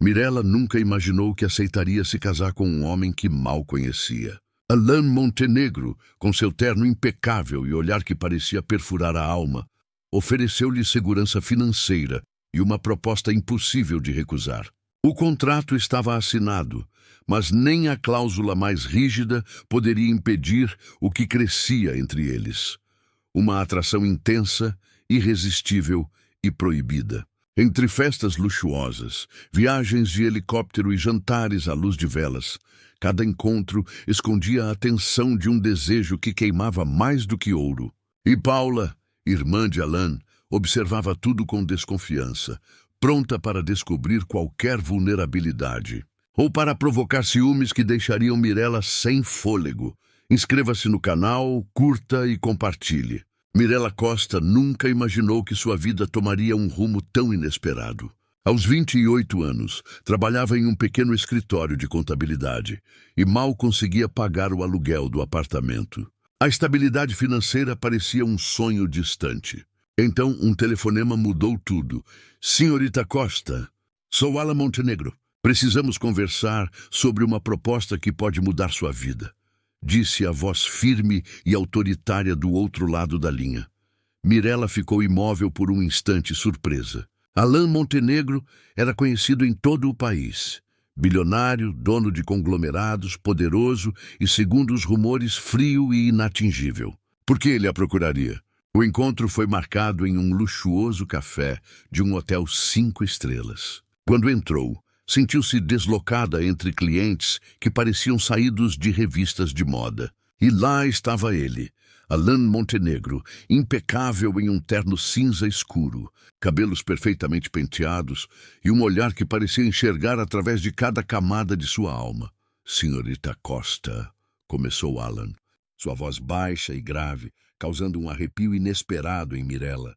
Mirella nunca imaginou que aceitaria se casar com um homem que mal conhecia. Alain Montenegro, com seu terno impecável e olhar que parecia perfurar a alma, ofereceu-lhe segurança financeira e uma proposta impossível de recusar. O contrato estava assinado, mas nem a cláusula mais rígida poderia impedir o que crescia entre eles. Uma atração intensa, irresistível e proibida. Entre festas luxuosas, viagens de helicóptero e jantares à luz de velas, cada encontro escondia a tensão de um desejo que queimava mais do que ouro. E Paula, irmã de Alain, observava tudo com desconfiança, pronta para descobrir qualquer vulnerabilidade, ou para provocar ciúmes que deixariam Mirella sem fôlego. Inscreva-se no canal, curta e compartilhe. Mirella Costa nunca imaginou que sua vida tomaria um rumo tão inesperado. Aos 28 anos, trabalhava em um pequeno escritório de contabilidade e mal conseguia pagar o aluguel do apartamento. A estabilidade financeira parecia um sonho distante. Então, um telefonema mudou tudo. Senhorita Costa, sou Alain Montenegro. Precisamos conversar sobre uma proposta que pode mudar sua vida, disse a voz firme e autoritária do outro lado da linha. Mirella ficou imóvel por um instante, surpresa. Alain Montenegro era conhecido em todo o país. Bilionário, dono de conglomerados, poderoso e, segundo os rumores, frio e inatingível. Por que ele a procuraria? O encontro foi marcado em um luxuoso café de um hotel 5 estrelas. Quando entrou, sentiu-se deslocada entre clientes que pareciam saídos de revistas de moda. E lá estava ele, Alain Montenegro, impecável em um terno cinza escuro, cabelos perfeitamente penteados e um olhar que parecia enxergar através de cada camada de sua alma. Senhorita Costa, começou Alain, sua voz baixa e grave, causando um arrepio inesperado em Mirella.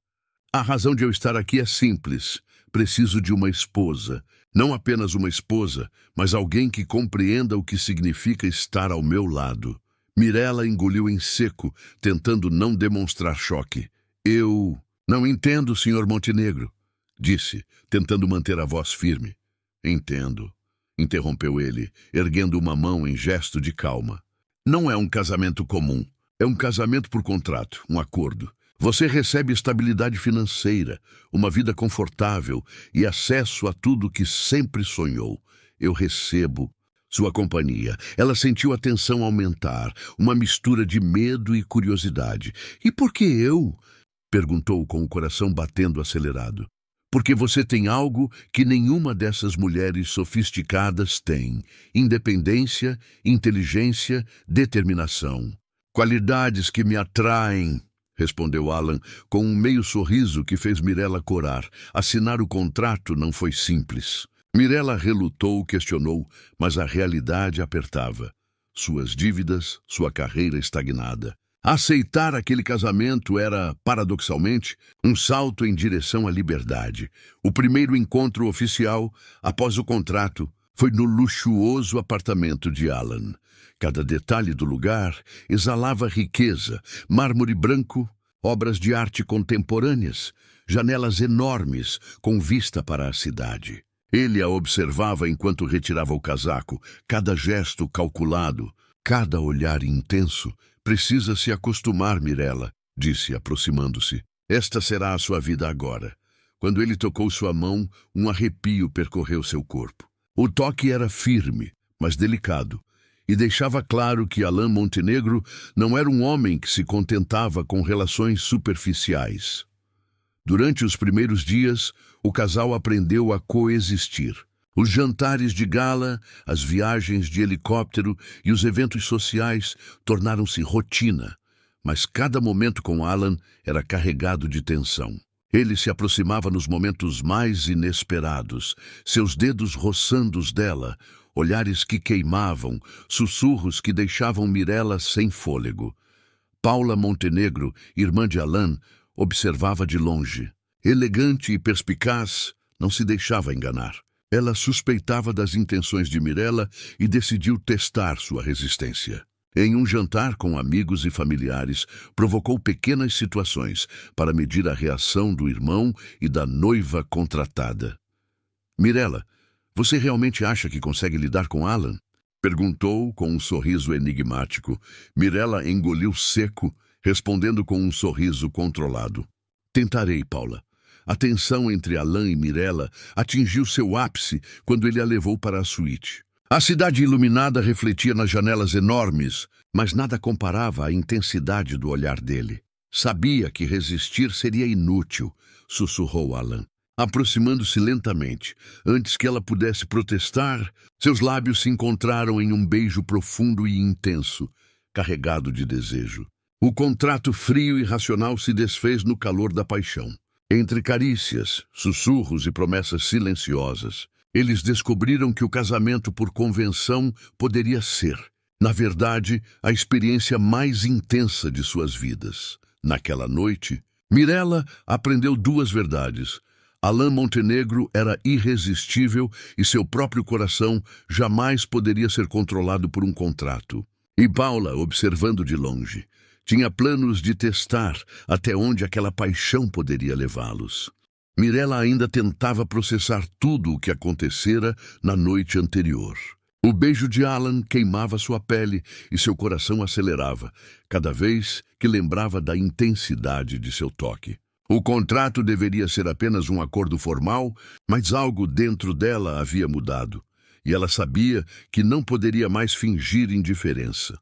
A razão de eu estar aqui é simples. Preciso de uma esposa. Não apenas uma esposa, mas alguém que compreenda o que significa estar ao meu lado. Mirella engoliu em seco, tentando não demonstrar choque. Eu não entendo, Sr. Montenegro, disse, tentando manter a voz firme. Entendo, interrompeu ele, erguendo uma mão em gesto de calma. Não é um casamento comum. É um casamento por contrato, um acordo. Você recebe estabilidade financeira, uma vida confortável e acesso a tudo que sempre sonhou. Eu recebo sua companhia. Ela sentiu a tensão aumentar, uma mistura de medo e curiosidade. E por que eu? Perguntou com o coração batendo acelerado. Porque você tem algo que nenhuma dessas mulheres sofisticadas tem. Independência, inteligência, determinação. Qualidades que me atraem, respondeu Alain, com um meio sorriso que fez Mirella corar. Assinar o contrato não foi simples. Mirella relutou, questionou, mas a realidade apertava. Suas dívidas, sua carreira estagnada. Aceitar aquele casamento era, paradoxalmente, um salto em direção à liberdade. O primeiro encontro oficial, após o contrato, foi no luxuoso apartamento de Alain. Cada detalhe do lugar exalava riqueza, mármore branco, obras de arte contemporâneas, janelas enormes com vista para a cidade. Ele a observava enquanto retirava o casaco, cada gesto calculado, cada olhar intenso. Precisa se acostumar, Mirella, disse, aproximando-se. Esta será a sua vida agora. Quando ele tocou sua mão, um arrepio percorreu seu corpo. O toque era firme, mas delicado, e deixava claro que Alain Montenegro não era um homem que se contentava com relações superficiais. Durante os primeiros dias, o casal aprendeu a coexistir. Os jantares de gala, as viagens de helicóptero e os eventos sociais tornaram-se rotina, mas cada momento com Alain era carregado de tensão. Ele se aproximava nos momentos mais inesperados, seus dedos roçando os dela, olhares que queimavam, sussurros que deixavam Mirella sem fôlego. Paula Montenegro, irmã de Alain, observava de longe. Elegante e perspicaz, não se deixava enganar. Ela suspeitava das intenções de Mirella e decidiu testar sua resistência. Em um jantar com amigos e familiares, provocou pequenas situações para medir a reação do irmão e da noiva contratada. Mirella, Você realmente acha que consegue lidar com Alan? Perguntou com um sorriso enigmático. Mirella engoliu seco, respondendo com um sorriso controlado. Tentarei, Paula. A tensão entre Alan e Mirella atingiu seu ápice quando ele a levou para a suíte. A cidade iluminada refletia nas janelas enormes, mas nada comparava à intensidade do olhar dele. Sabia que resistir seria inútil, sussurrou Alan, aproximando-se lentamente. Antes que ela pudesse protestar, seus lábios se encontraram em um beijo profundo e intenso, carregado de desejo. O contrato frio e racional se desfez no calor da paixão. Entre carícias, sussurros e promessas silenciosas, eles descobriram que o casamento por convenção poderia ser, na verdade, a experiência mais intensa de suas vidas. Naquela noite, Mirella aprendeu duas verdades. Alan Montenegro era irresistível e seu próprio coração jamais poderia ser controlado por um contrato. E Paula, observando de longe, tinha planos de testar até onde aquela paixão poderia levá-los. Mirella ainda tentava processar tudo o que acontecera na noite anterior. O beijo de Alan queimava sua pele e seu coração acelerava, cada vez que lembrava da intensidade de seu toque. O contrato deveria ser apenas um acordo formal, mas algo dentro dela havia mudado, e ela sabia que não poderia mais fingir indiferença.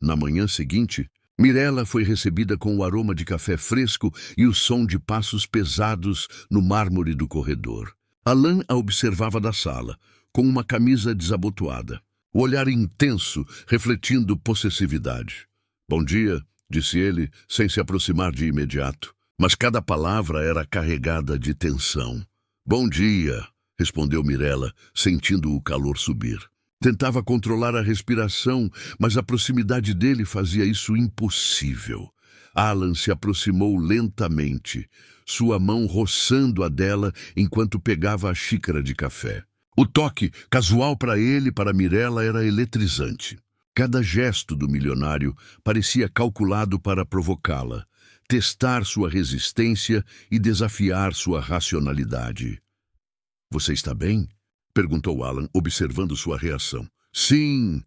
Na manhã seguinte, Mirella foi recebida com o aroma de café fresco e o som de passos pesados no mármore do corredor. Alan a observava da sala, com uma camisa desabotoada, o olhar intenso, refletindo possessividade. Bom dia, disse ele, sem se aproximar de imediato, mas cada palavra era carregada de tensão. Bom dia, respondeu Mirella, sentindo o calor subir. Tentava controlar a respiração, mas a proximidade dele fazia isso impossível. Alan se aproximou lentamente, sua mão roçando a dela enquanto pegava a xícara de café. O toque, casual para ele e para Mirella, era eletrizante. Cada gesto do milionário parecia calculado para provocá-la, testar sua resistência e desafiar sua racionalidade. Você está bem? Perguntou Alan, observando sua reação. Sim,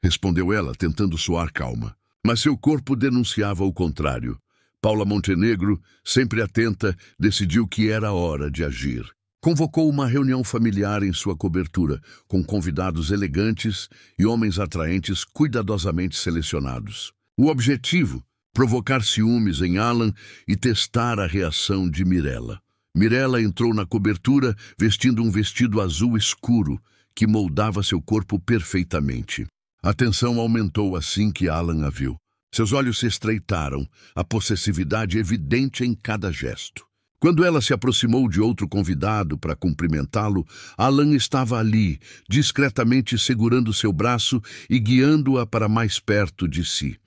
respondeu ela, tentando soar calma. Mas seu corpo denunciava o contrário. Paula Montenegro, sempre atenta, decidiu que era hora de agir. Convocou uma reunião familiar em sua cobertura, com convidados elegantes e homens atraentes cuidadosamente selecionados. O objetivo, provocar ciúmes em Alan e testar a reação de Mirella. Mirella entrou na cobertura vestindo um vestido azul escuro, que moldava seu corpo perfeitamente. A tensão aumentou assim que Alan a viu. Seus olhos se estreitaram, a possessividade evidente em cada gesto. Quando ela se aproximou de outro convidado para cumprimentá-lo, Alan estava ali, discretamente segurando seu braço e guiando-a para mais perto de si.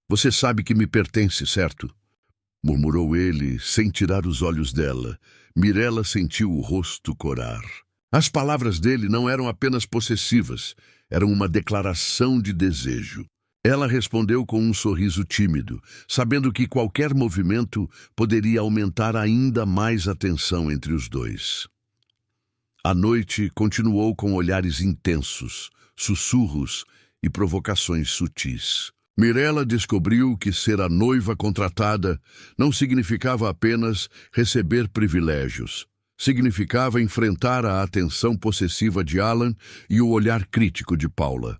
Você sabe que me pertence, certo? Murmurou ele, sem tirar os olhos dela. Mirella sentiu o rosto corar. As palavras dele não eram apenas possessivas, eram uma declaração de desejo. Ela respondeu com um sorriso tímido, sabendo que qualquer movimento poderia aumentar ainda mais a tensão entre os dois. A noite continuou com olhares intensos, sussurros e provocações sutis. Mirella descobriu que ser a noiva contratada não significava apenas receber privilégios. Significava enfrentar a atenção possessiva de Alan e o olhar crítico de Paula.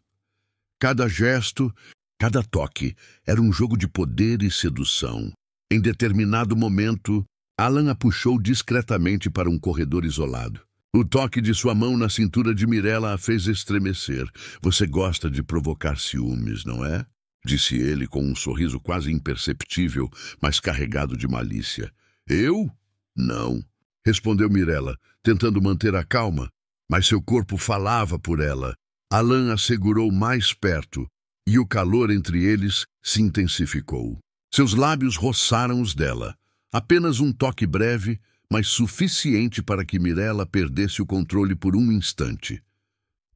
Cada gesto, cada toque, era um jogo de poder e sedução. Em determinado momento, Alan a puxou discretamente para um corredor isolado. O toque de sua mão na cintura de Mirella a fez estremecer. Você gosta de provocar ciúmes, não é? Disse ele com um sorriso quase imperceptível, mas carregado de malícia. Eu? Não, respondeu Mirella, tentando manter a calma, mas seu corpo falava por ela. Alan a segurou mais perto, e o calor entre eles se intensificou. Seus lábios roçaram os dela. Apenas um toque breve, mas suficiente para que Mirella perdesse o controle por um instante.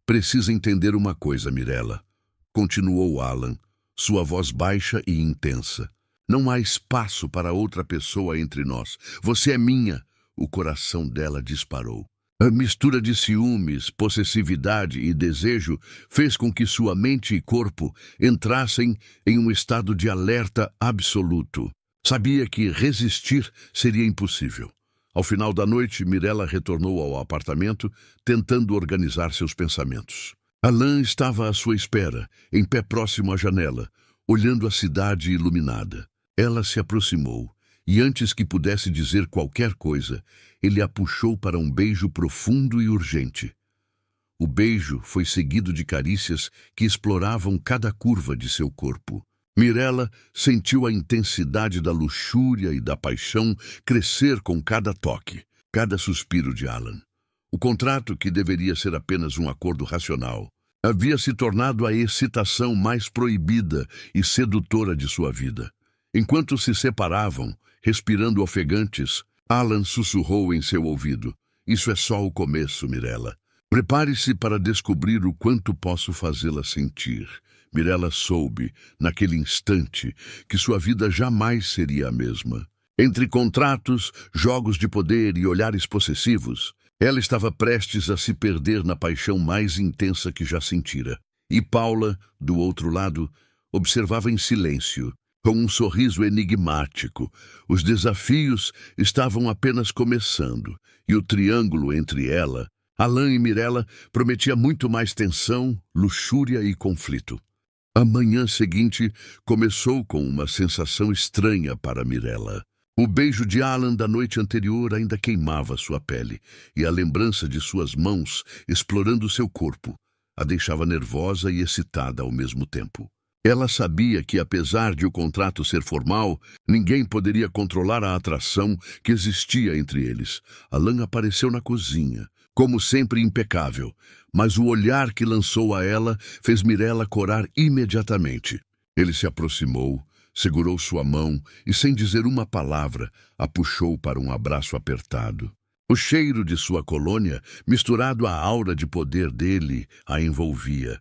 Precisa entender uma coisa, Mirella, continuou Alan, sua voz baixa e intensa. Não há espaço para outra pessoa entre nós. Você é minha. O coração dela disparou. A mistura de ciúmes, possessividade e desejo fez com que sua mente e corpo entrassem em um estado de alerta absoluto. Sabia que resistir seria impossível. Ao final da noite, Mirella retornou ao apartamento, tentando organizar seus pensamentos. Alain estava à sua espera, em pé próximo à janela, olhando a cidade iluminada. Ela se aproximou, e antes que pudesse dizer qualquer coisa, ele a puxou para um beijo profundo e urgente. O beijo foi seguido de carícias que exploravam cada curva de seu corpo. Mirella sentiu a intensidade da luxúria e da paixão crescer com cada toque, cada suspiro de Alain. O contrato, que deveria ser apenas um acordo racional, havia se tornado a excitação mais proibida e sedutora de sua vida. Enquanto se separavam, respirando ofegantes, Alain sussurrou em seu ouvido: "Isso é só o começo, Mirella. Prepare-se para descobrir o quanto posso fazê-la sentir." Mirella soube, naquele instante, que sua vida jamais seria a mesma. Entre contratos, jogos de poder e olhares possessivos, ela estava prestes a se perder na paixão mais intensa que já sentira. E Paula, do outro lado, observava em silêncio, com um sorriso enigmático. Os desafios estavam apenas começando, e o triângulo entre ela, Alain e Mirella, prometia muito mais tensão, luxúria e conflito. A manhã seguinte começou com uma sensação estranha para Mirella. O beijo de Alain da noite anterior ainda queimava sua pele, e a lembrança de suas mãos explorando seu corpo a deixava nervosa e excitada ao mesmo tempo. Ela sabia que, apesar de o contrato ser formal, ninguém poderia controlar a atração que existia entre eles. Alain apareceu na cozinha, como sempre impecável, mas o olhar que lançou a ela fez Mirella corar imediatamente. Ele se aproximou, segurou sua mão e, sem dizer uma palavra, a puxou para um abraço apertado. O cheiro de sua colônia, misturado à aura de poder dele, a envolvia.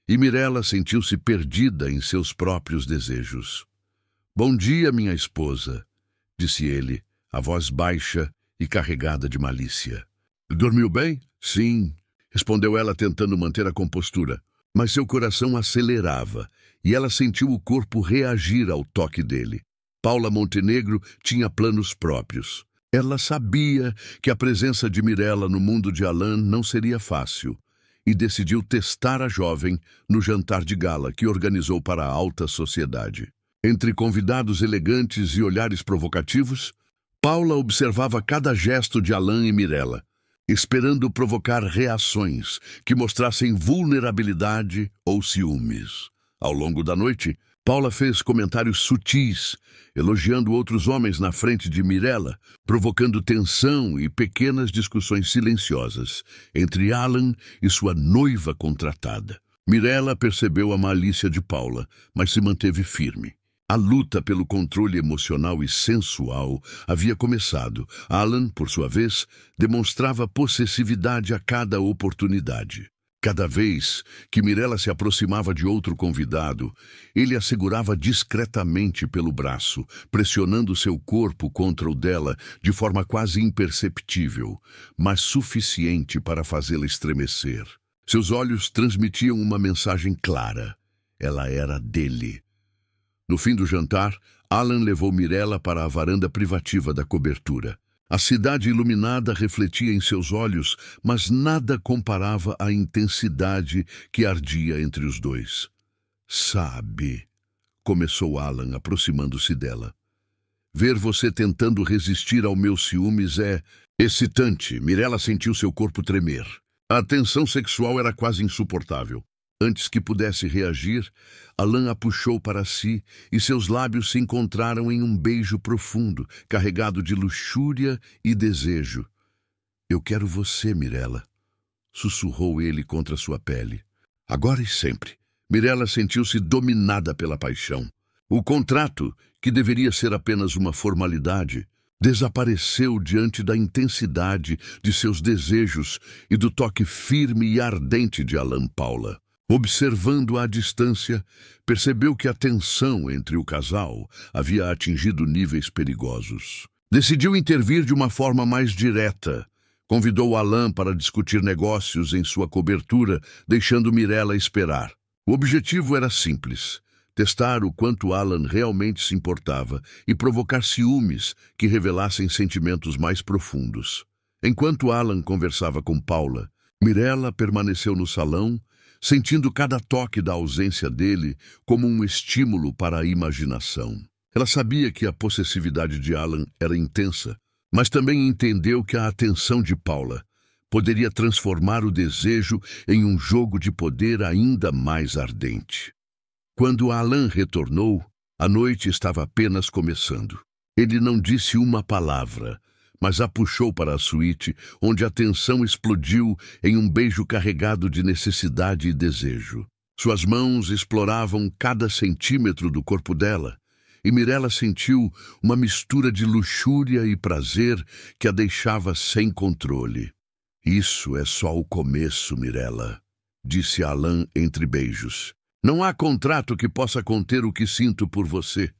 E Mirella sentiu-se perdida em seus próprios desejos. "Bom dia, minha esposa", disse ele, a voz baixa e carregada de malícia. "Dormiu bem?" "Sim", respondeu ela, tentando manter a compostura. Mas seu coração acelerava, e ela sentiu o corpo reagir ao toque dele. Paula Montenegro tinha planos próprios. Ela sabia que a presença de Mirella no mundo de Alain não seria fácil, e decidiu testar a jovem no jantar de gala que organizou para a alta sociedade. Entre convidados elegantes e olhares provocativos, Paula observava cada gesto de Alain e Mirella, esperando provocar reações que mostrassem vulnerabilidade ou ciúmes. Ao longo da noite, Paula fez comentários sutis, elogiando outros homens na frente de Mirella, provocando tensão e pequenas discussões silenciosas entre Alain e sua noiva contratada. Mirella percebeu a malícia de Paula, mas se manteve firme. A luta pelo controle emocional e sensual havia começado. Alain, por sua vez, demonstrava possessividade a cada oportunidade. Cada vez que Mirella se aproximava de outro convidado, ele a segurava discretamente pelo braço, pressionando seu corpo contra o dela de forma quase imperceptível, mas suficiente para fazê-la estremecer. Seus olhos transmitiam uma mensagem clara. Ela era dele. No fim do jantar, Alain levou Mirella para a varanda privativa da cobertura. A cidade iluminada refletia em seus olhos, mas nada comparava à intensidade que ardia entre os dois. "Sabe", começou Alain, aproximando-se dela. "Ver você tentando resistir ao meu ciúmes é excitante." Mirella sentiu seu corpo tremer. A tensão sexual era quase insuportável. Antes que pudesse reagir, Alain a puxou para si e seus lábios se encontraram em um beijo profundo, carregado de luxúria e desejo. "Eu quero você, Mirella", sussurrou ele contra sua pele. Agora e sempre, Mirella sentiu-se dominada pela paixão. O contrato, que deveria ser apenas uma formalidade, desapareceu diante da intensidade de seus desejos e do toque firme e ardente de Alain Paula. Observando à distância, percebeu que a tensão entre o casal havia atingido níveis perigosos. Decidiu intervir de uma forma mais direta, Convidou Alan para discutir negócios em sua cobertura, deixando Mirella esperar. O objetivo era simples: testar o quanto Alan realmente se importava e provocar ciúmes que revelassem sentimentos mais profundos. Enquanto Alan conversava com Paula, Mirella permaneceu no salão, sentindo cada toque da ausência dele como um estímulo para a imaginação. Ela sabia que a possessividade de Alan era intensa, mas também entendeu que a atenção de Paula poderia transformar o desejo em um jogo de poder ainda mais ardente. Quando Alan retornou, a noite estava apenas começando. Ele não disse uma palavra, mas a puxou para a suíte, onde a tensão explodiu em um beijo carregado de necessidade e desejo. Suas mãos exploravam cada centímetro do corpo dela, e Mirella sentiu uma mistura de luxúria e prazer que a deixava sem controle. Isso é só o começo, Mirella, disse Alan entre beijos. Não há contrato que possa conter o que sinto por você.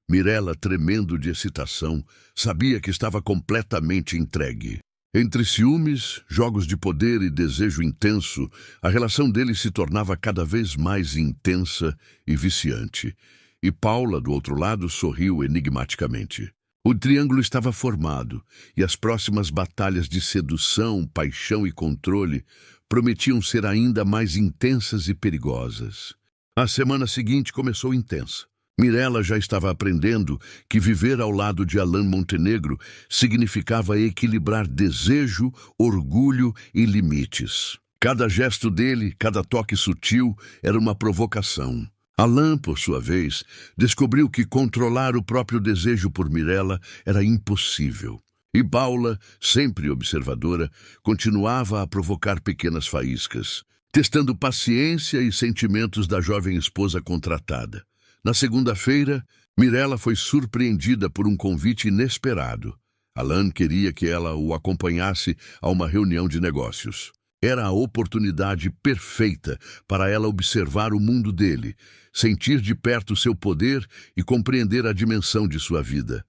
Mirella, tremendo de excitação, sabia que estava completamente entregue. Entre ciúmes, jogos de poder e desejo intenso, a relação deles se tornava cada vez mais intensa e viciante. E Paula, do outro lado, sorriu enigmaticamente. O triângulo estava formado, e as próximas batalhas de sedução, paixão e controle prometiam ser ainda mais intensas e perigosas. A semana seguinte começou intensa. Mirella já estava aprendendo que viver ao lado de Alan Montenegro significava equilibrar desejo, orgulho e limites. Cada gesto dele, cada toque sutil, era uma provocação. Alan, por sua vez, descobriu que controlar o próprio desejo por Mirella era impossível. E Paula, sempre observadora, continuava a provocar pequenas faíscas, testando paciência e sentimentos da jovem esposa contratada. Na segunda-feira, Mirella foi surpreendida por um convite inesperado. Alan queria que ela o acompanhasse a uma reunião de negócios. Era a oportunidade perfeita para ela observar o mundo dele, sentir de perto seu poder e compreender a dimensão de sua vida.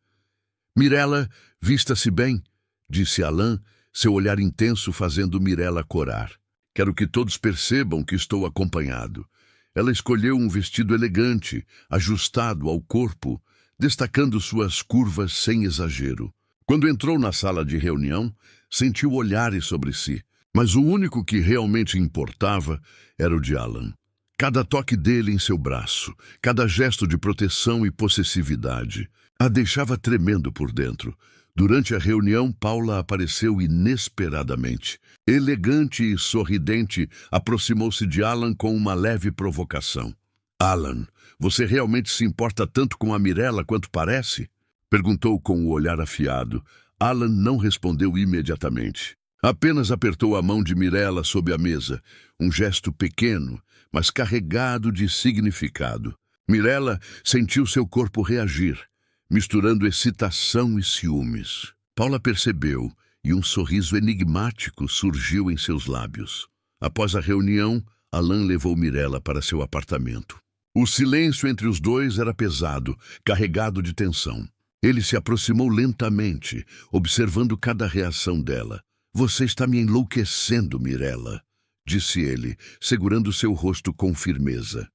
Mirella, vista-se bem, disse Alan, seu olhar intenso fazendo Mirella corar. Quero que todos percebam que estou acompanhado. Ela escolheu um vestido elegante, ajustado ao corpo, destacando suas curvas sem exagero. Quando entrou na sala de reunião, sentiu olhares sobre si, mas o único que realmente importava era o de Alan. Cada toque dele em seu braço, cada gesto de proteção e possessividade, a deixava tremendo por dentro. Durante a reunião, Paula apareceu inesperadamente. Elegante e sorridente, aproximou-se de Alan com uma leve provocação. Alan, você realmente se importa tanto com a Mirella quanto parece? Perguntou com o olhar afiado. Alan não respondeu imediatamente. Apenas apertou a mão de Mirella sob a mesa, um gesto pequeno, mas carregado de significado. Mirella sentiu seu corpo reagir, misturando excitação e ciúmes. Paula percebeu e um sorriso enigmático surgiu em seus lábios. Após a reunião, Alan levou Mirella para seu apartamento. O silêncio entre os dois era pesado, carregado de tensão. Ele se aproximou lentamente, observando cada reação dela. Você está me enlouquecendo, Mirella, disse ele, segurando seu rosto com firmeza.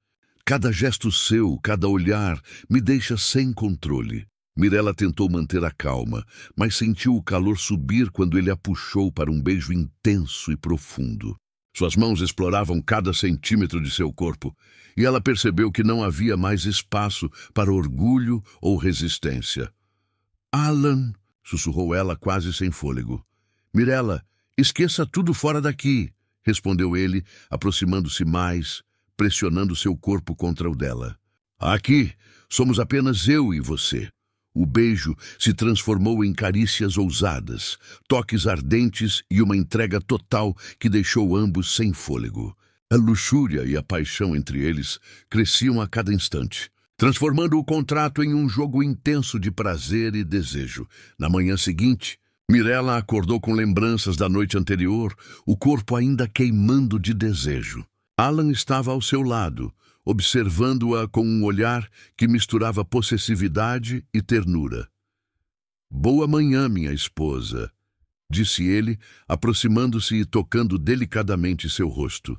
Cada gesto seu, cada olhar, me deixa sem controle. Mirella tentou manter a calma, mas sentiu o calor subir quando ele a puxou para um beijo intenso e profundo. Suas mãos exploravam cada centímetro de seu corpo, e ela percebeu que não havia mais espaço para orgulho ou resistência. Alan, sussurrou ela quase sem fôlego. Mirella, esqueça tudo fora daqui, respondeu ele, aproximando-se mais, pressionando seu corpo contra o dela. Aqui somos apenas eu e você. O beijo se transformou em carícias ousadas, toques ardentes e uma entrega total que deixou ambos sem fôlego. A luxúria e a paixão entre eles cresciam a cada instante, transformando o contrato em um jogo intenso de prazer e desejo. Na manhã seguinte, Mirella acordou com lembranças da noite anterior, o corpo ainda queimando de desejo. Alan estava ao seu lado, observando-a com um olhar que misturava possessividade e ternura. Boa manhã, minha esposa, disse ele, aproximando-se e tocando delicadamente seu rosto.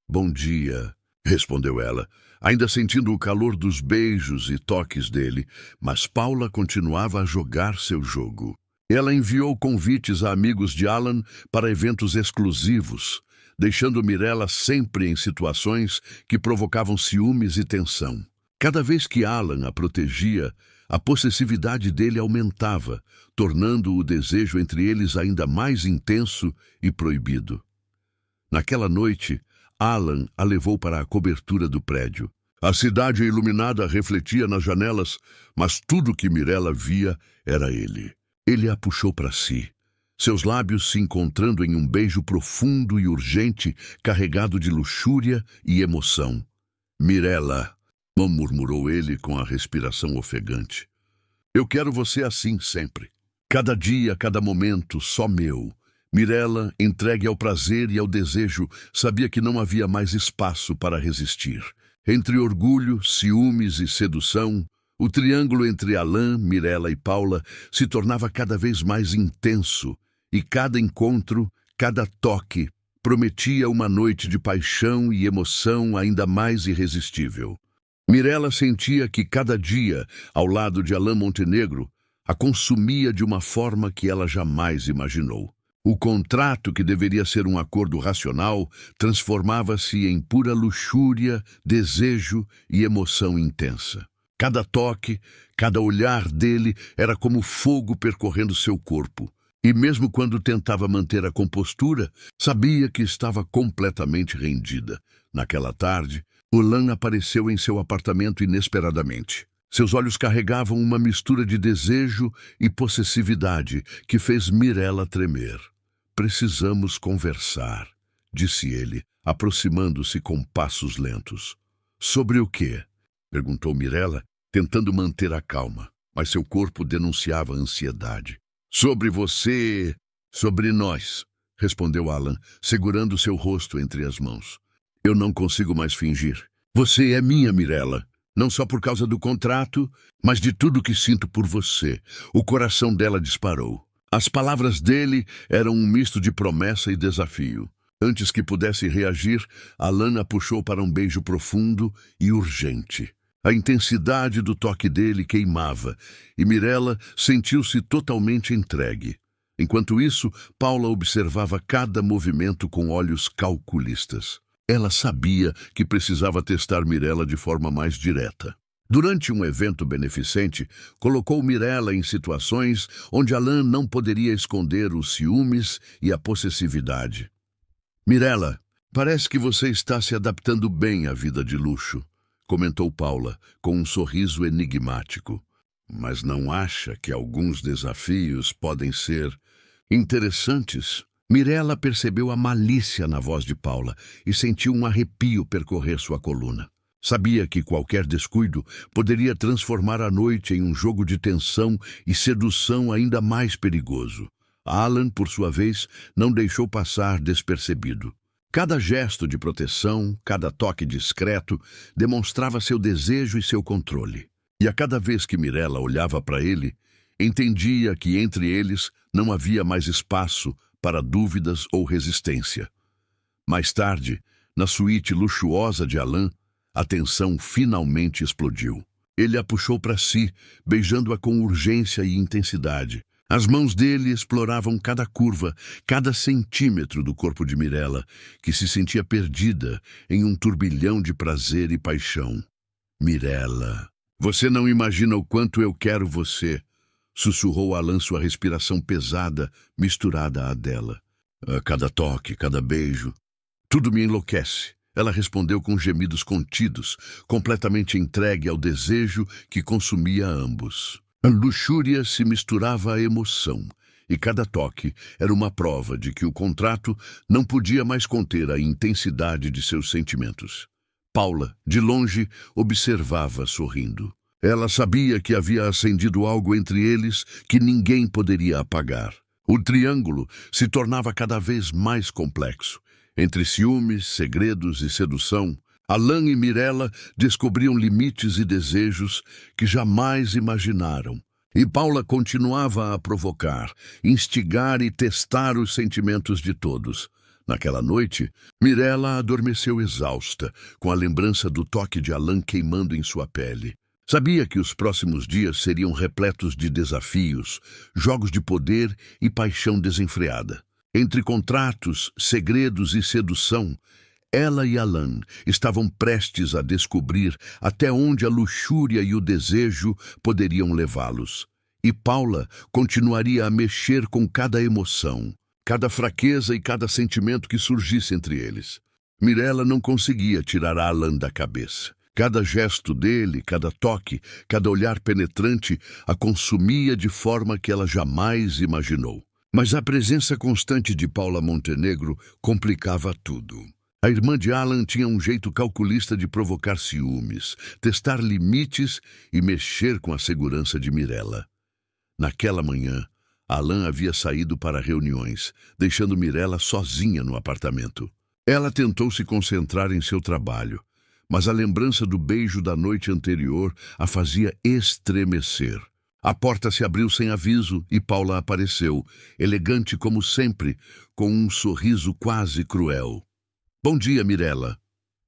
Bom dia, respondeu ela, ainda sentindo o calor dos beijos e toques dele, mas Paula continuava a jogar seu jogo. Ela enviou convites a amigos de Alan para eventos exclusivos, deixando Mirella sempre em situações que provocavam ciúmes e tensão. Cada vez que Alan a protegia, a possessividade dele aumentava, tornando o desejo entre eles ainda mais intenso e proibido. Naquela noite, Alan a levou para a cobertura do prédio. A cidade iluminada refletia nas janelas, mas tudo que Mirella via era ele. Ele a puxou para si, seus lábios se encontrando em um beijo profundo e urgente, carregado de luxúria e emoção. Mirella, murmurou ele com a respiração ofegante. Eu quero você assim sempre. Cada dia, cada momento, só meu. Mirella, entregue ao prazer e ao desejo, sabia que não havia mais espaço para resistir. Entre orgulho, ciúmes e sedução, o triângulo entre Alan, Mirella e Paula se tornava cada vez mais intenso, e cada encontro, cada toque, prometia uma noite de paixão e emoção ainda mais irresistível. Mirella sentia que cada dia, ao lado de Alan Montenegro, a consumia de uma forma que ela jamais imaginou. O contrato, que deveria ser um acordo racional, transformava-se em pura luxúria, desejo e emoção intensa. Cada toque, cada olhar dele era como fogo percorrendo seu corpo. E mesmo quando tentava manter a compostura, sabia que estava completamente rendida. Naquela tarde, Alan apareceu em seu apartamento inesperadamente. Seus olhos carregavam uma mistura de desejo e possessividade que fez Mirella tremer. Precisamos conversar, disse ele, aproximando-se com passos lentos. Sobre o quê? Perguntou Mirella, tentando manter a calma, mas seu corpo denunciava a ansiedade. Sobre você, sobre nós, respondeu Alan, segurando seu rosto entre as mãos. Eu não consigo mais fingir. Você é minha, Mirella. Não só por causa do contrato, mas de tudo que sinto por você. O coração dela disparou. As palavras dele eram um misto de promessa e desafio. Antes que pudesse reagir, Alan a puxou para um beijo profundo e urgente. A intensidade do toque dele queimava, e Mirella sentiu-se totalmente entregue. Enquanto isso, Paula observava cada movimento com olhos calculistas. Ela sabia que precisava testar Mirella de forma mais direta. Durante um evento beneficente, colocou Mirella em situações onde Alan não poderia esconder os ciúmes e a possessividade. Mirella, parece que você está se adaptando bem à vida de luxo, comentou Paula, com um sorriso enigmático. Mas não acha que alguns desafios podem ser interessantes? Mirella percebeu a malícia na voz de Paula e sentiu um arrepio percorrer sua coluna. Sabia que qualquer descuido poderia transformar a noite em um jogo de tensão e sedução ainda mais perigoso. Alan, por sua vez, não deixou passar despercebido. Cada gesto de proteção, cada toque discreto, demonstrava seu desejo e seu controle. E a cada vez que Mirella olhava para ele, entendia que entre eles não havia mais espaço para dúvidas ou resistência. Mais tarde, na suíte luxuosa de Alan, a tensão finalmente explodiu. Ele a puxou para si, beijando-a com urgência e intensidade. As mãos dele exploravam cada curva, cada centímetro do corpo de Mirella, que se sentia perdida em um turbilhão de prazer e paixão. Mirella, você não imagina o quanto eu quero você, sussurrou Alan, sua respiração pesada, misturada à dela. A cada toque, cada beijo, tudo me enlouquece. Ela respondeu com gemidos contidos, completamente entregue ao desejo que consumia ambos. A luxúria se misturava à emoção, e cada toque era uma prova de que o contrato não podia mais conter a intensidade de seus sentimentos. Paula, de longe, observava sorrindo. Ela sabia que havia acendido algo entre eles que ninguém poderia apagar. O triângulo se tornava cada vez mais complexo. Entre ciúmes, segredos e sedução, Alan e Mirella descobriam limites e desejos que jamais imaginaram. E Paula continuava a provocar, instigar e testar os sentimentos de todos. Naquela noite, Mirella adormeceu exausta, com a lembrança do toque de Alan queimando em sua pele. Sabia que os próximos dias seriam repletos de desafios, jogos de poder e paixão desenfreada. Entre contratos, segredos e sedução, ela e Alan estavam prestes a descobrir até onde a luxúria e o desejo poderiam levá-los. E Paula continuaria a mexer com cada emoção, cada fraqueza e cada sentimento que surgisse entre eles. Mirella não conseguia tirar Alan da cabeça. Cada gesto dele, cada toque, cada olhar penetrante a consumia de forma que ela jamais imaginou. Mas a presença constante de Paula Montenegro complicava tudo. A irmã de Alan tinha um jeito calculista de provocar ciúmes, testar limites e mexer com a segurança de Mirella. Naquela manhã, Alan havia saído para reuniões, deixando Mirella sozinha no apartamento. Ela tentou se concentrar em seu trabalho, mas a lembrança do beijo da noite anterior a fazia estremecer. A porta se abriu sem aviso e Paula apareceu, elegante como sempre, com um sorriso quase cruel. "Bom dia, Mirella",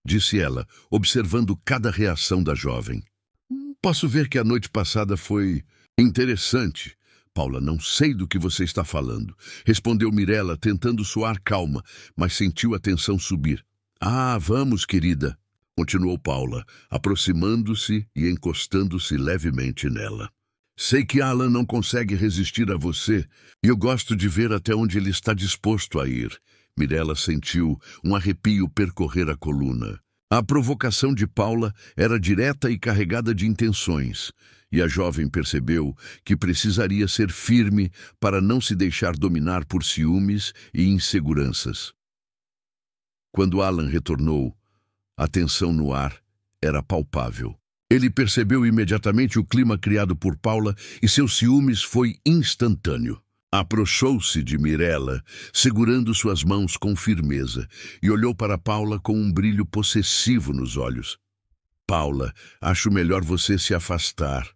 disse ela, observando cada reação da jovem. "Posso ver que a noite passada foi interessante." "Paula, não sei do que você está falando", respondeu Mirella, tentando soar calma, mas sentiu a tensão subir. "Ah, vamos, querida", continuou Paula, aproximando-se e encostando-se levemente nela. "Sei que Alan não consegue resistir a você, e eu gosto de ver até onde ele está disposto a ir." Mirella sentiu um arrepio percorrer a coluna. A provocação de Paula era direta e carregada de intenções, e a jovem percebeu que precisaria ser firme para não se deixar dominar por ciúmes e inseguranças. Quando Alan retornou, a tensão no ar era palpável. Ele percebeu imediatamente o clima criado por Paula e seu ciúmes foi instantâneo. Aproximou-se de Mirella, segurando suas mãos com firmeza, e olhou para Paula com um brilho possessivo nos olhos. "Paula, acho melhor você se afastar",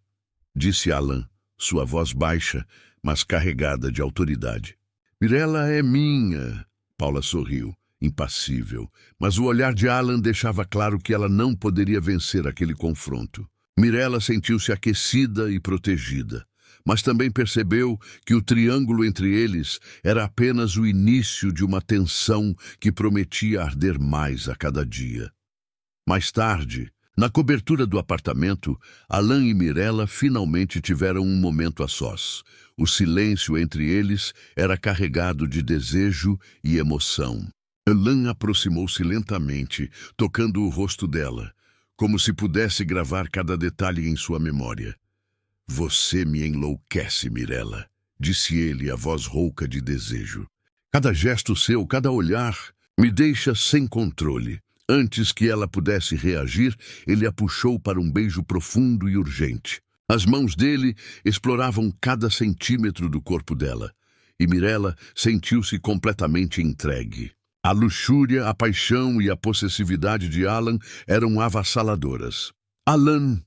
disse Alan, sua voz baixa, mas carregada de autoridade. "Mirella é minha", Paula sorriu, impassível, mas o olhar de Alan deixava claro que ela não poderia vencer aquele confronto. Mirella sentiu-se aquecida e protegida, mas também percebeu que o triângulo entre eles era apenas o início de uma tensão que prometia arder mais a cada dia. Mais tarde, na cobertura do apartamento, Alan e Mirella finalmente tiveram um momento a sós. O silêncio entre eles era carregado de desejo e emoção. Alan aproximou-se lentamente, tocando o rosto dela, como se pudesse gravar cada detalhe em sua memória. "Você me enlouquece, Mirella", disse ele, a voz rouca de desejo. "Cada gesto seu, cada olhar, me deixa sem controle." Antes que ela pudesse reagir, ele a puxou para um beijo profundo e urgente. As mãos dele exploravam cada centímetro do corpo dela, e Mirella sentiu-se completamente entregue. A luxúria, a paixão e a possessividade de Alan eram avassaladoras. "Alan",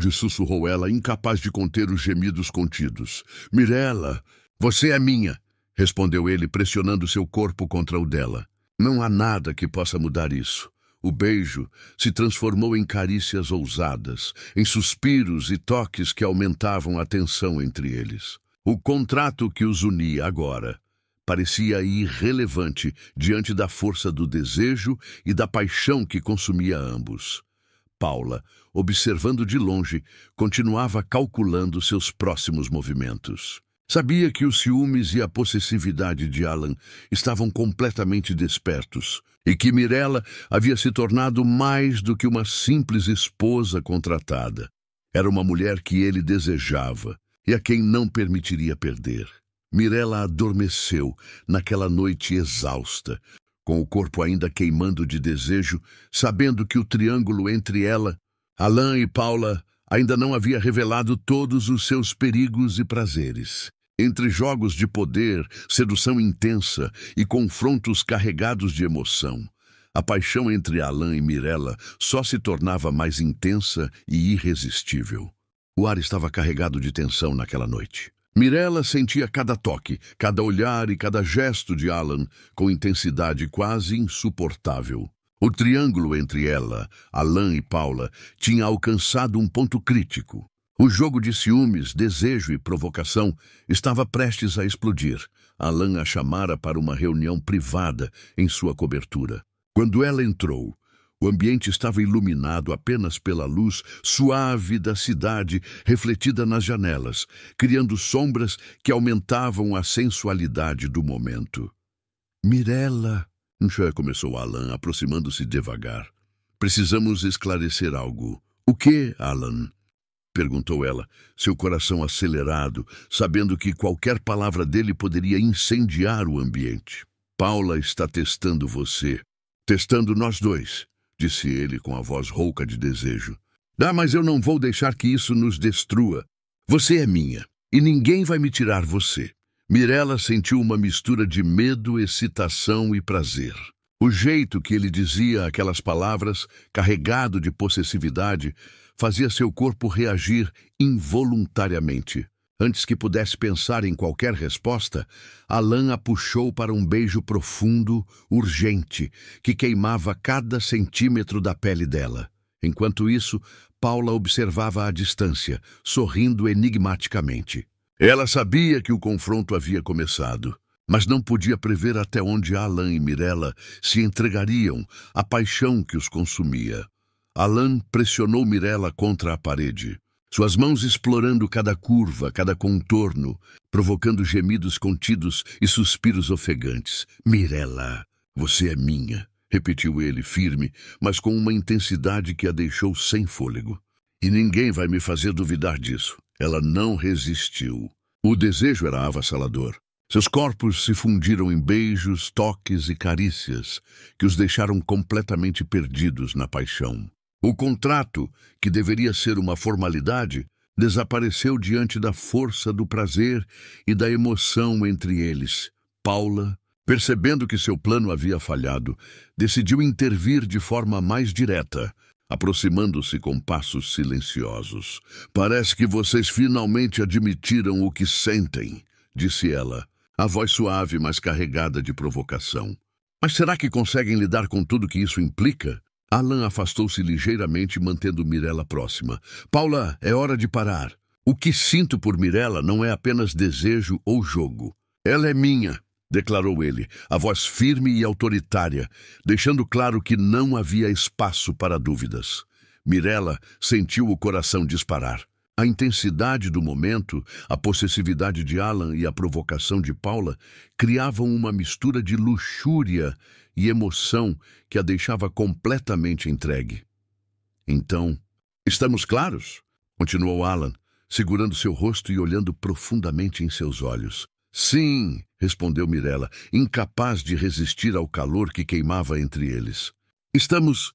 sussurrou ela, incapaz de conter os gemidos contidos. "Mirella, você é minha", respondeu ele, pressionando seu corpo contra o dela. Não há nada que possa mudar isso. O beijo se transformou em carícias ousadas, em suspiros e toques que aumentavam a tensão entre eles. O contrato que os unia agora parecia irrelevante diante da força do desejo e da paixão que consumia ambos. Paula, observando de longe, continuava calculando seus próximos movimentos. Sabia que os ciúmes e a possessividade de Alan estavam completamente despertos e que Mirella havia se tornado mais do que uma simples esposa contratada. Era uma mulher que ele desejava e a quem não permitiria perder. Mirella adormeceu naquela noite exausta, com o corpo ainda queimando de desejo, sabendo que o triângulo entre ela, Alan e Paula ainda não havia revelado todos os seus perigos e prazeres. Entre jogos de poder, sedução intensa e confrontos carregados de emoção, a paixão entre Alan e Mirella só se tornava mais intensa e irresistível. O ar estava carregado de tensão naquela noite. Mirella sentia cada toque, cada olhar e cada gesto de Alan com intensidade quase insuportável. O triângulo entre ela, Alan e Paula tinha alcançado um ponto crítico. O jogo de ciúmes, desejo e provocação estava prestes a explodir. Alan a chamara para uma reunião privada em sua cobertura. Quando ela entrou, o ambiente estava iluminado apenas pela luz suave da cidade refletida nas janelas, criando sombras que aumentavam a sensualidade do momento. Mirella, já começou Alan, aproximando-se devagar. Precisamos esclarecer algo. O que, Alan? Perguntou ela, seu coração acelerado, sabendo que qualquer palavra dele poderia incendiar o ambiente. Paula está testando você. Testando nós dois, disse ele com a voz rouca de desejo. Mas eu não vou deixar que isso nos destrua. Você é minha, e ninguém vai me tirar você. Mirella sentiu uma mistura de medo, excitação e prazer. O jeito que ele dizia aquelas palavras, carregado de possessividade, fazia seu corpo reagir involuntariamente. Antes que pudesse pensar em qualquer resposta, Alan a puxou para um beijo profundo, urgente, que queimava cada centímetro da pele dela. Enquanto isso, Paula observava à distância, sorrindo enigmaticamente. Ela sabia que o confronto havia começado, mas não podia prever até onde Alan e Mirella se entregariam à paixão que os consumia. Alan pressionou Mirella contra a parede, suas mãos explorando cada curva, cada contorno, provocando gemidos contidos e suspiros ofegantes. Mirella, você é minha, repetiu ele, firme, mas com uma intensidade que a deixou sem fôlego. E ninguém vai me fazer duvidar disso. Ela não resistiu. O desejo era avassalador. Seus corpos se fundiram em beijos, toques e carícias, que os deixaram completamente perdidos na paixão. O contrato, que deveria ser uma formalidade, desapareceu diante da força do prazer e da emoção entre eles. Paula, percebendo que seu plano havia falhado, decidiu intervir de forma mais direta, aproximando-se com passos silenciosos. Parece que vocês finalmente admitiram o que sentem, disse ela, a voz suave, mas carregada de provocação. Mas será que conseguem lidar com tudo que isso implica? Alan afastou-se ligeiramente, mantendo Mirella próxima. Paula, é hora de parar. O que sinto por Mirella não é apenas desejo ou jogo. Ela é minha, declarou ele, a voz firme e autoritária, deixando claro que não havia espaço para dúvidas. Mirella sentiu o coração disparar. A intensidade do momento, a possessividade de Alan e a provocação de Paula criavam uma mistura de luxúria e emoção que a deixava completamente entregue. Então, estamos claros? Continuou Alan, segurando seu rosto e olhando profundamente em seus olhos. Sim, respondeu Mirella, incapaz de resistir ao calor que queimava entre eles. Estamos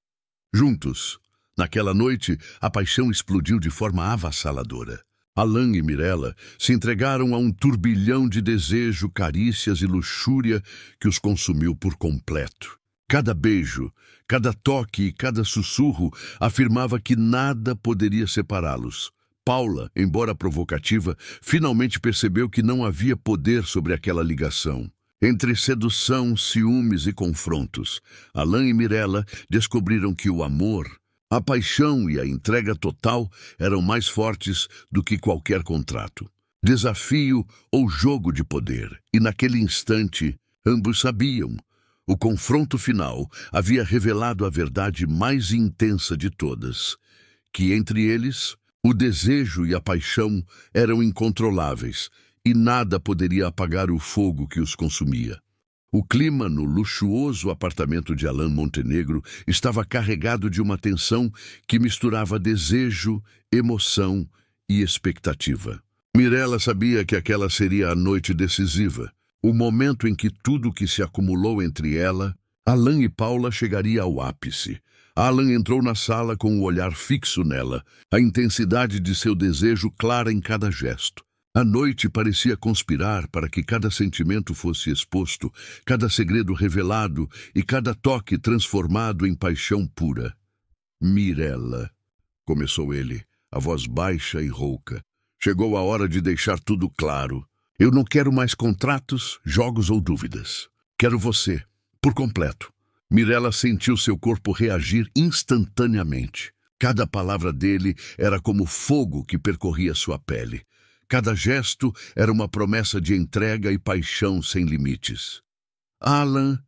juntos. Naquela noite, a paixão explodiu de forma avassaladora. Alan e Mirella se entregaram a um turbilhão de desejo, carícias e luxúria que os consumiu por completo. Cada beijo, cada toque e cada sussurro afirmava que nada poderia separá-los. Paula, embora provocativa, finalmente percebeu que não havia poder sobre aquela ligação. Entre sedução, ciúmes e confrontos, Alan e Mirella descobriram que o amor, a paixão e a entrega total eram mais fortes do que qualquer contrato, desafio ou jogo de poder. E naquele instante, ambos sabiam. O confronto final havia revelado a verdade mais intensa de todas, que entre eles, o desejo e a paixão eram incontroláveis e nada poderia apagar o fogo que os consumia. O clima no luxuoso apartamento de Alan Montenegro estava carregado de uma tensão que misturava desejo, emoção e expectativa. Mirella sabia que aquela seria a noite decisiva, o momento em que tudo o que se acumulou entre ela, Alan e Paula chegaria ao ápice. Alan entrou na sala com o olhar fixo nela, a intensidade de seu desejo clara em cada gesto. A noite parecia conspirar para que cada sentimento fosse exposto, cada segredo revelado e cada toque transformado em paixão pura. Mirella, começou ele, a voz baixa e rouca. Chegou a hora de deixar tudo claro. Eu não quero mais contratos, jogos ou dúvidas. Quero você, por completo. Mirella sentiu seu corpo reagir instantaneamente. Cada palavra dele era como fogo que percorria sua pele. Cada gesto era uma promessa de entrega e paixão sem limites. Alan,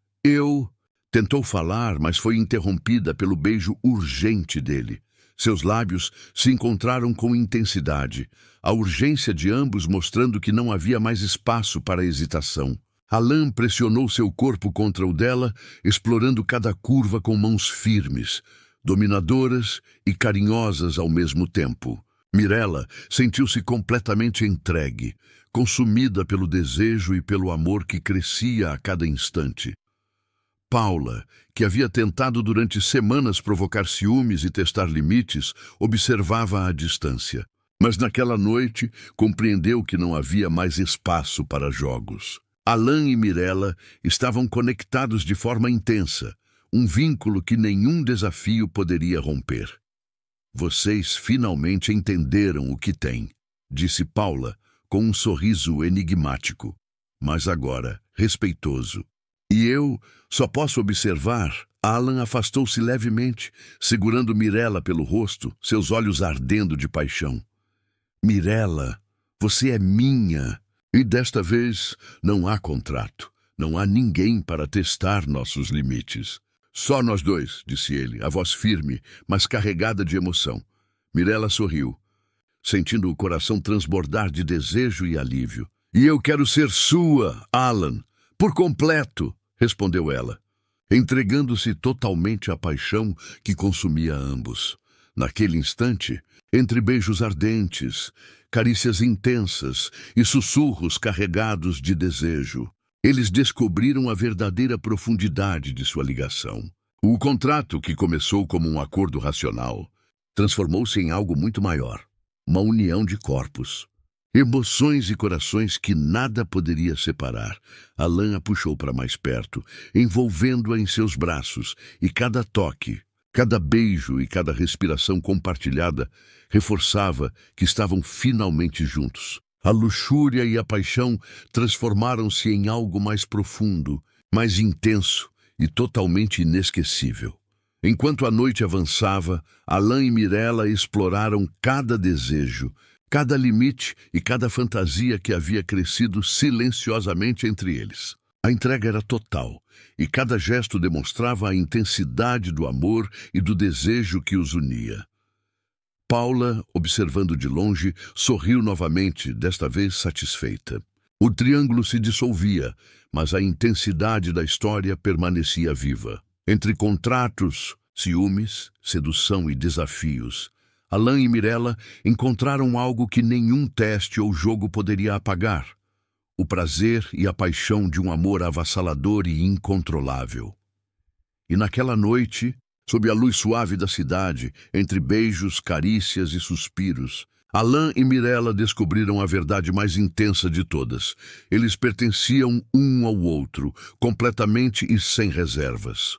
Tentou falar, mas foi interrompida pelo beijo urgente dele. Seus lábios se encontraram com intensidade, a urgência de ambos mostrando que não havia mais espaço para hesitação. Alan pressionou seu corpo contra o dela, explorando cada curva com mãos firmes, dominadoras e carinhosas ao mesmo tempo. Mirella sentiu-se completamente entregue, consumida pelo desejo e pelo amor que crescia a cada instante. Paula, que havia tentado durante semanas provocar ciúmes e testar limites, observava à distância. Mas naquela noite compreendeu que não havia mais espaço para jogos. Alan e Mirella estavam conectados de forma intensa, um vínculo que nenhum desafio poderia romper. Vocês finalmente entenderam o que têm, disse Paula, com um sorriso enigmático, mas agora respeitoso. E eu só posso observar. Alan afastou-se levemente, segurando Mirella pelo rosto, seus olhos ardendo de paixão. Mirella, você é minha. E desta vez não há contrato. Não há ninguém para testar nossos limites. Só nós dois, disse ele, a voz firme, mas carregada de emoção. Mirella sorriu, sentindo o coração transbordar de desejo e alívio. E eu quero ser sua, Alan, por completo, respondeu ela, entregando-se totalmente à paixão que consumia ambos. Naquele instante, entre beijos ardentes, carícias intensas e sussurros carregados de desejo, eles descobriram a verdadeira profundidade de sua ligação. O contrato, que começou como um acordo racional, transformou-se em algo muito maior, uma união de corpos. Emoções e corações que nada poderia separar. Alan a puxou para mais perto, envolvendo-a em seus braços, e cada toque, cada beijo e cada respiração compartilhada reforçava que estavam finalmente juntos. A luxúria e a paixão transformaram-se em algo mais profundo, mais intenso e totalmente inesquecível. Enquanto a noite avançava, Alan e Mirella exploraram cada desejo, cada limite e cada fantasia que havia crescido silenciosamente entre eles. A entrega era total, e cada gesto demonstrava a intensidade do amor e do desejo que os unia. Paula, observando de longe, sorriu novamente, desta vez satisfeita. O triângulo se dissolvia, mas a intensidade da história permanecia viva. Entre contratos, ciúmes, sedução e desafios, Alan e Mirella encontraram algo que nenhum teste ou jogo poderia apagar: o prazer e a paixão de um amor avassalador e incontrolável. E naquela noite, sob a luz suave da cidade, entre beijos, carícias e suspiros, Alan e Mirella descobriram a verdade mais intensa de todas. Eles pertenciam um ao outro, completamente e sem reservas.